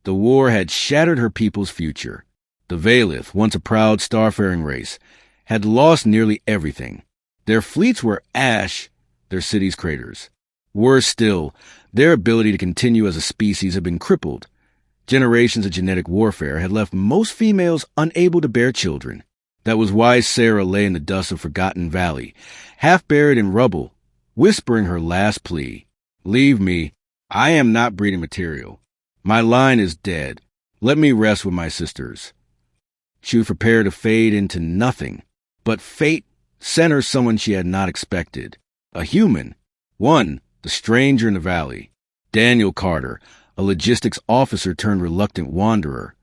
The war had shattered her people's future. The Valith, once a proud starfaring race, had lost nearly everything. Their fleets were ash, their cities craters. Worse still, their ability to continue as a species had been crippled. Generations of genetic warfare had left most females unable to bear children. That was why Sarah lay in the dust of Forgotten Valley, half buried in rubble, whispering her last plea. "Leave me. I am not breeding material. My line is dead. Let me rest with my sisters." She was prepared to fade into nothing, but fate sent her someone she had not expected. A human. One, the stranger in the valley. Daniel Carter, a logistics officer turned reluctant wanderer,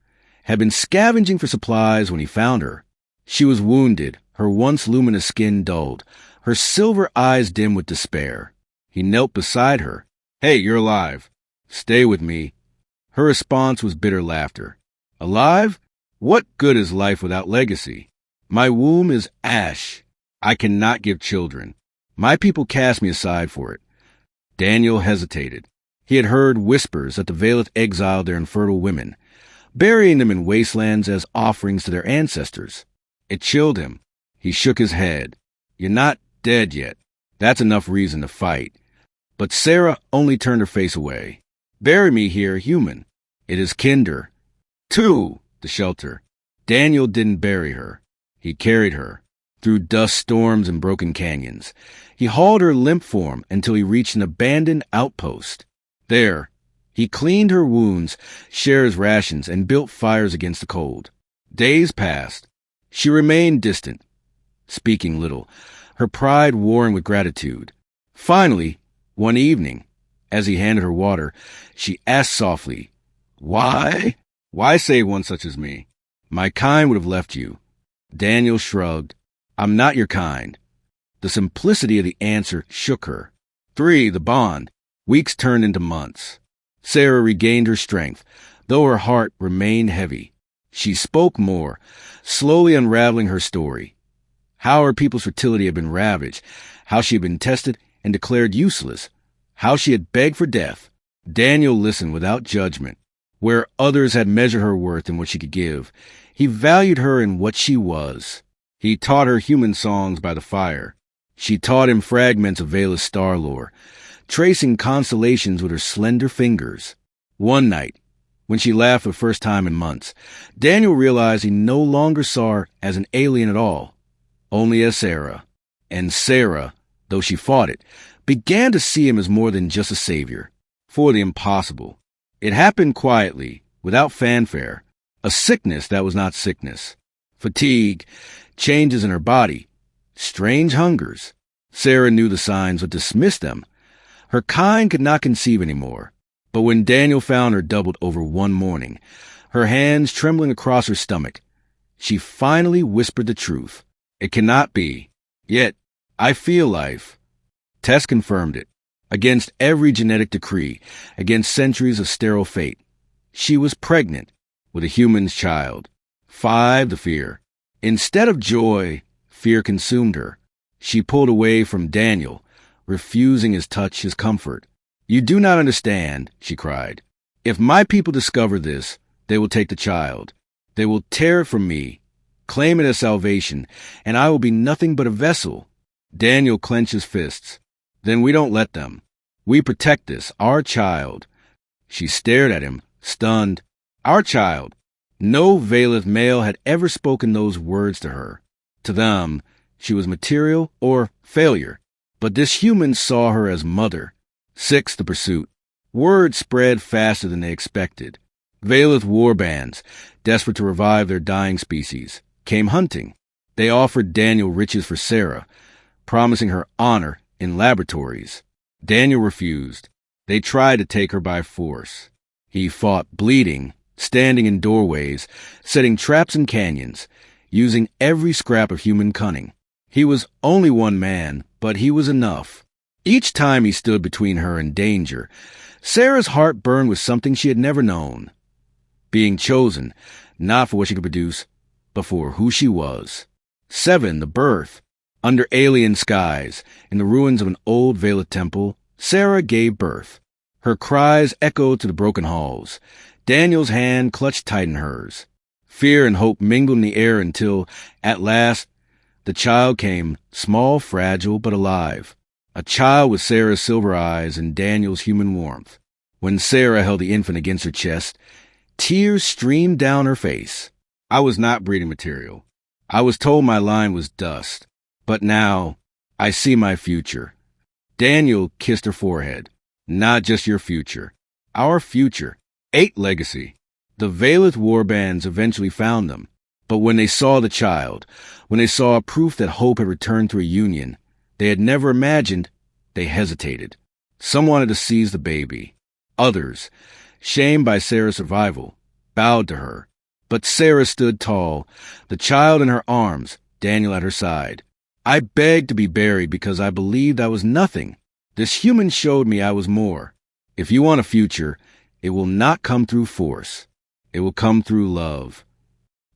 had been scavenging for supplies when he found her. She was wounded, her once luminous skin dulled, her silver eyes dim with despair. He knelt beside her. "Hey, you're alive. Stay with me." Her response was bitter laughter. "Alive? What good is life without legacy? My womb is ash. I cannot give children. My people cast me aside for it." Daniel hesitated. He had heard whispers that the Valith exiled their infertile women, burying them in wastelands as offerings to their ancestors. It chilled him. He shook his head. "You're not dead yet. That's enough reason to fight." But Sarah only turned her face away. "Bury me here, human. It is kinder." To the shelter. Daniel didn't bury her. He carried her through dust storms and broken canyons. He hauled her limp form until he reached an abandoned outpost. There, he cleaned her wounds, shared his rations, and built fires against the cold. Days passed. She remained distant, speaking little, her pride warring with gratitude. Finally, one evening, as he handed her water, she asked softly, "Why? Why save one such as me? My kind would have left you." Daniel shrugged. "I'm not your kind." The simplicity of the answer shook her. 3. The bond. Weeks turned into months. Sarah regained her strength, though her heart remained heavy. She spoke more, slowly unraveling her story. How her people's fertility had been ravaged, how she had been tested and declared useless, how she had begged for death. Daniel listened without judgment. Where others had measured her worth in what she could give, he valued her in what she was. He taught her human songs by the fire. She taught him fragments of Vela's star lore, tracing constellations with her slender fingers. One night, when she laughed for the first time in months, Daniel realized he no longer saw her as an alien at all, only as Sarah. And Sarah, though she fought it, began to see him as more than just a savior, for the impossible. It happened quietly, without fanfare, a sickness that was not sickness. Fatigue, changes in her body, strange hungers. Sarah knew the signs but dismissed them. Her kind could not conceive anymore. But when Daniel found her doubled over one morning, her hands trembling across her stomach, she finally whispered the truth. "It cannot be. Yet, I feel life." Tests confirmed it. Against every genetic decree, against centuries of sterile fate, she was pregnant with a human's child. 5. The fear. Instead of joy, fear consumed her. She pulled away from Daniel, refusing his touch, his comfort. "You do not understand," she cried. "If my people discover this, they will take the child. They will tear it from me, claim it as salvation, and I will be nothing but a vessel." Daniel clenched his fists. "Then we don't let them. We protect this, our child." She stared at him, stunned. Our child. No Valith male had ever spoken those words to her. To them, she was material or failure. But this human saw her as mother. 6. The pursuit. Word spread faster than they expected. Valith war bands, desperate to revive their dying species, came hunting. They offered Daniel riches for Sarah, promising her honor in laboratories. Daniel refused. They tried to take her by force. He fought, bleeding, standing in doorways, setting traps in canyons, using every scrap of human cunning. He was only one man, but he was enough. Each time he stood between her and danger, Sarah's heart burned with something she had never known. Being chosen, not for what she could produce, but for who she was. 7. The birth. Under alien skies, in the ruins of an old Valith temple, Sarah gave birth. Her cries echoed to the broken halls. Daniel's hand clutched tight in hers. Fear and hope mingled in the air until, at last, the child came, small, fragile, but alive. A child with Sarah's silver eyes and Daniel's human warmth. When Sarah held the infant against her chest, tears streamed down her face. I was not breeding material. I was told my line was dust. But now, I see my future. Daniel kissed her forehead. Not just your future. Our future. 8 legacy. The Valeth warbands eventually found them. But when they saw the child, when they saw proof that hope had returned to a union they had never imagined, they hesitated. Some wanted to seize the baby. Others, shamed by Sarah's survival, bowed to her. But Sarah stood tall, the child in her arms, Daniel at her side. I begged to be buried because I believed I was nothing. This human showed me I was more. If you want a future, it will not come through force. It will come through love.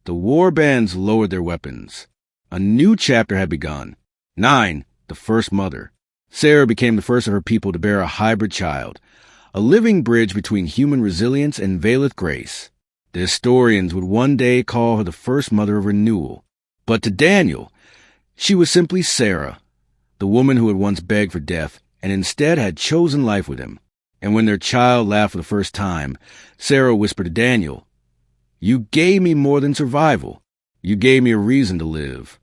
The warbands lowered their weapons. A new chapter had begun. 9, the first mother. Sarah became the first of her people to bear a hybrid child, a living bridge between human resilience and Valeth grace. The historians would one day call her the first mother of renewal. But to Daniel, she was simply Sarah, the woman who had once begged for death and instead had chosen life with him. And when their child laughed for the first time, Sarah whispered to Daniel, "You gave me more than survival. You gave me a reason to live."